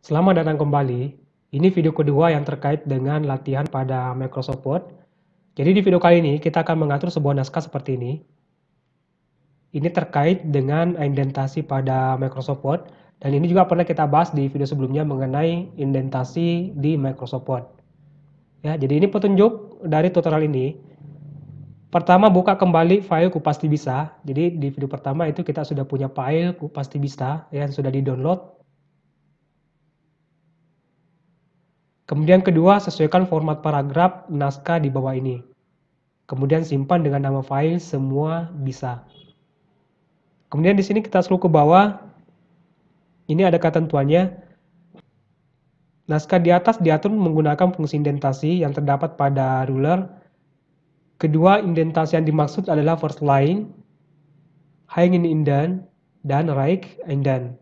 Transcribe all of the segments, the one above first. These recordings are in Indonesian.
Selamat datang kembali. Ini video kedua yang terkait dengan latihan pada Microsoft Word. Jadi di video kali ini kita akan mengatur sebuah naskah seperti ini. Ini terkait dengan indentasi pada Microsoft Word. Dan ini juga pernah kita bahas di video sebelumnya mengenai indentasi di Microsoft Word. Ya, jadi ini petunjuk dari tutorial ini. Pertama, buka kembali file Kupasti Bisa. Jadi di video pertama itu kita sudah punya file Kupasti Bisa yang sudah di-download. Kemudian kedua, sesuaikan format paragraf naskah di bawah ini. Kemudian simpan dengan nama file semua bisa. Kemudian di sini kita scroll ke bawah. Ini ada ketentuannya. Naskah di atas diatur menggunakan fungsi indentasi yang terdapat pada ruler. Kedua, indentasi yang dimaksud adalah first line, hanging indent, dan right indent.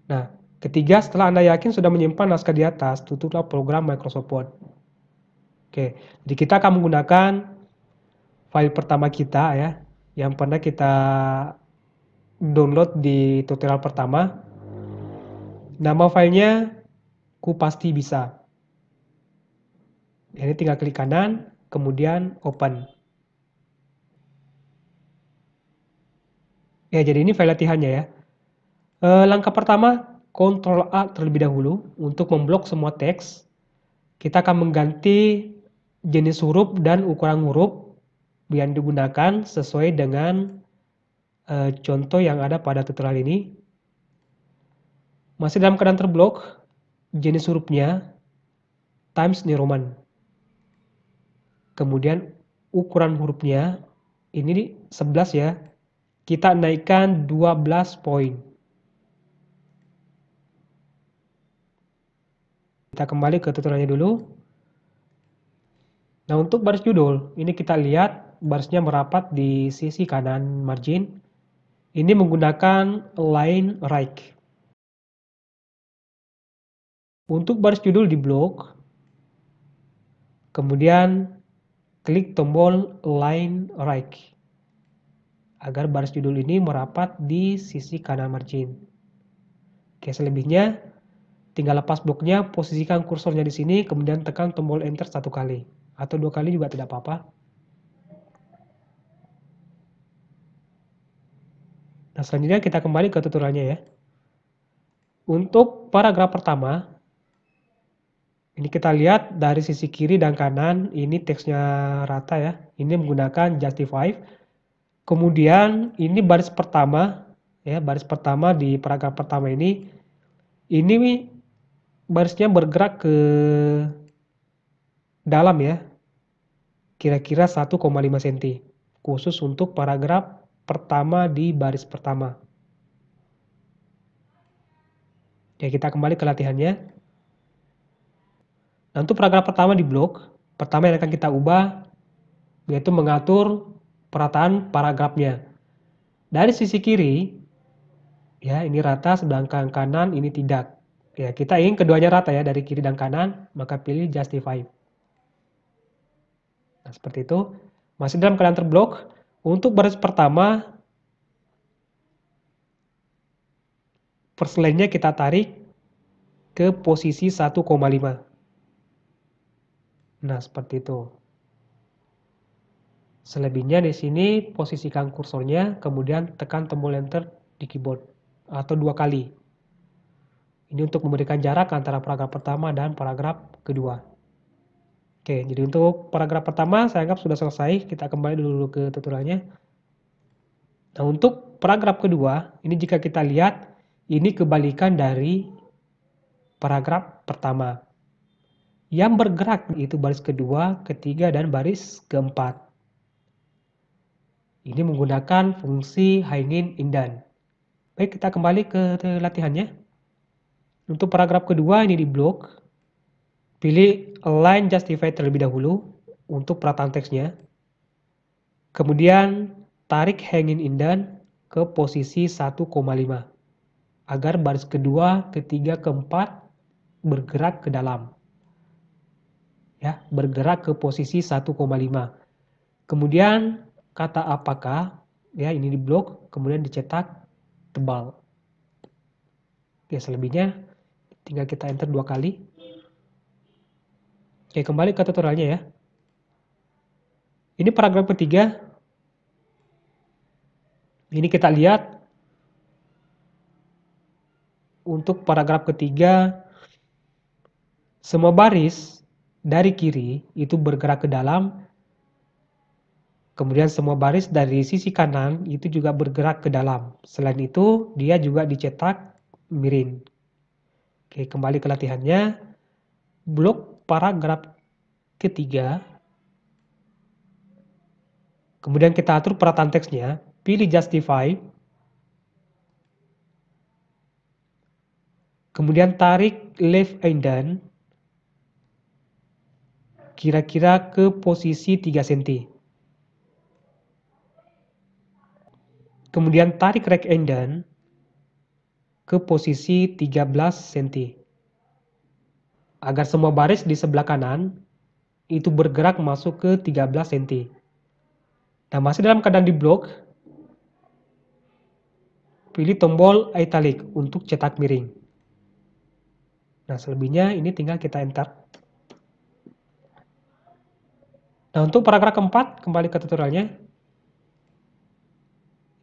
Nah, ketiga, setelah Anda yakin sudah menyimpan naskah di atas, tutuplah program Microsoft Word. Oke, jadi kita akan menggunakan file pertama kita ya, yang pernah kita download di tutorial pertama. Nama filenya Kupasti Bisa. Ini tinggal klik kanan, kemudian open. Ya, jadi ini file latihannya ya. Langkah pertama, Ctrl A terlebih dahulu untuk memblok semua teks. Kita akan mengganti jenis huruf dan ukuran huruf yang digunakan sesuai dengan contoh yang ada pada tutorial ini. Masih dalam keadaan terblok, jenis hurufnya Times New Roman. Kemudian ukuran hurufnya ini 11 ya. Kita naikkan 12 poin. Kita kembali ke tutorialnya dulu. Nah, untuk baris judul, ini kita lihat barisnya merapat di sisi kanan margin. Ini menggunakan line right. Untuk baris judul di blok, kemudian klik tombol line right agar baris judul ini merapat di sisi kanan margin. Oke, selebihnya tinggal lepas bloknya, posisikan kursornya di sini, kemudian tekan tombol enter 1 kali atau 2 kali juga tidak apa-apa. Nah, selanjutnya kita kembali ke tutorialnya ya. Untuk paragraf pertama, ini kita lihat dari sisi kiri dan kanan, ini teksnya rata ya. Ini menggunakan justify. Kemudian ini baris pertama, ya baris pertama di paragraf pertama ini barisnya bergerak ke dalam ya, kira-kira 1,5 cm, khusus untuk paragraf pertama di baris pertama. Ya, kita kembali ke latihannya. Nah, untuk paragraf pertama di blok, pertama yang akan kita ubah yaitu mengatur perataan paragrafnya. Dari sisi kiri, ya ini rata, sedangkan kanan ini tidak. Ya, kita ingin keduanya rata ya, dari kiri dan kanan, maka pilih justify. Nah, seperti itu. Masih dalam keadaan terblok. Untuk baris pertama, first line-nya kita tarik ke posisi 1,5. Nah, seperti itu. Selebihnya di sini posisikan kursornya, kemudian tekan tombol enter di keyboard atau 2 kali. Ini untuk memberikan jarak antara paragraf pertama dan paragraf kedua. Oke, jadi untuk paragraf pertama saya anggap sudah selesai. Kita kembali dulu ke tutorialnya. Nah, untuk paragraf kedua, ini jika kita lihat, ini kebalikan dari paragraf pertama. Yang bergerak itu baris kedua, ketiga, dan baris keempat. Ini menggunakan fungsi hanging indent. Baik, kita kembali ke latihannya. Untuk paragraf kedua ini di blok, pilih align justify terlebih dahulu untuk perataan teksnya. Kemudian tarik hanging indent ke posisi 1,5 agar baris kedua, ketiga, keempat bergerak ke dalam. Ya, bergerak ke posisi 1,5. Kemudian kata apakah, ya ini di blok, kemudian dicetak tebal. Ya, selebihnya Tinggal kita enter 2 kali. Oke, kembali ke tutorialnya ya. Ini paragraf ketiga. Ini kita lihat untuk paragraf ketiga, semua baris dari kiri itu bergerak ke dalam, kemudian semua baris dari sisi kanan itu juga bergerak ke dalam. Selain itu, dia juga dicetak miring. Oke, kembali ke latihannya. Blok paragraf ketiga. Kemudian kita atur perataan teksnya, pilih justify. Kemudian tarik left indent kira-kira ke posisi 3 cm. Kemudian tarik right indent ke posisi 13 cm. Agar semua baris di sebelah kanan itu bergerak masuk ke 13 cm. Nah, masih dalam keadaan di blok, pilih tombol italic untuk cetak miring. Nah, selebihnya ini tinggal kita enter. Nah, untuk paragraf keempat, kembali ke tutorialnya.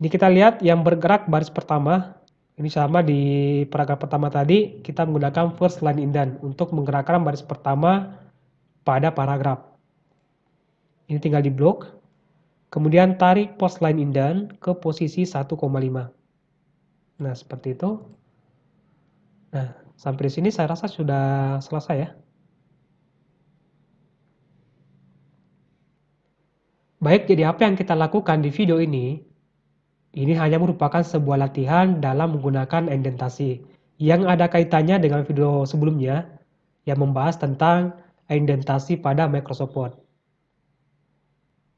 Ini kita lihat yang bergerak baris pertama. Ini sama di paragraf pertama tadi, kita menggunakan first line indent untuk menggerakkan baris pertama pada paragraf. Ini tinggal di blok. Kemudian tarik post line indent ke posisi 1,5. Nah, seperti itu. Nah, sampai di sini saya rasa sudah selesai ya. Baik, jadi apa yang kita lakukan di video ini hanya merupakan sebuah latihan dalam menggunakan indentasi yang ada kaitannya dengan video sebelumnya yang membahas tentang indentasi pada Microsoft Word.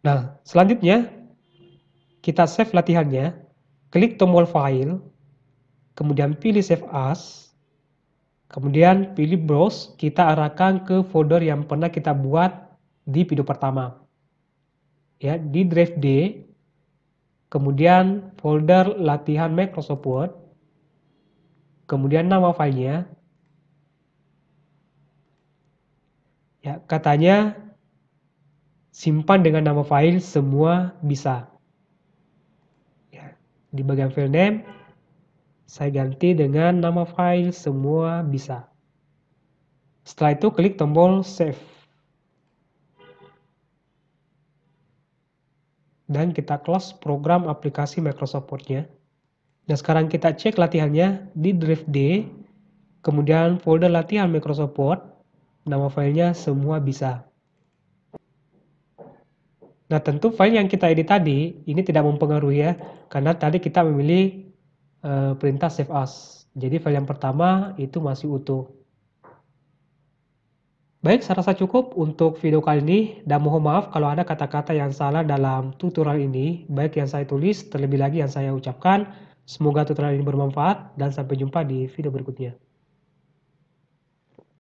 Nah, selanjutnya kita save latihannya, klik tombol file, kemudian pilih save as, kemudian pilih browse, kita arahkan ke folder yang pernah kita buat di video pertama. Ya, di drive D, kemudian folder latihan Microsoft Word, kemudian nama filenya, ya, katanya simpan dengan nama file semua bisa. Ya, di bagian file name, saya ganti dengan nama file semua bisa. Setelah itu klik tombol save. Dan kita close program aplikasi Microsoft Word-nya. Nah, sekarang kita cek latihannya di drive D, kemudian folder latihan Microsoft Word, nama filenya semua bisa. Nah, tentu file yang kita edit tadi ini tidak mempengaruhi ya, karena tadi kita memilih perintah save as. Jadi file yang pertama itu masih utuh. Baik, saya rasa cukup untuk video kali ini dan mohon maaf kalau ada kata-kata yang salah dalam tutorial ini, baik yang saya tulis terlebih lagi yang saya ucapkan. Semoga tutorial ini bermanfaat dan sampai jumpa di video berikutnya.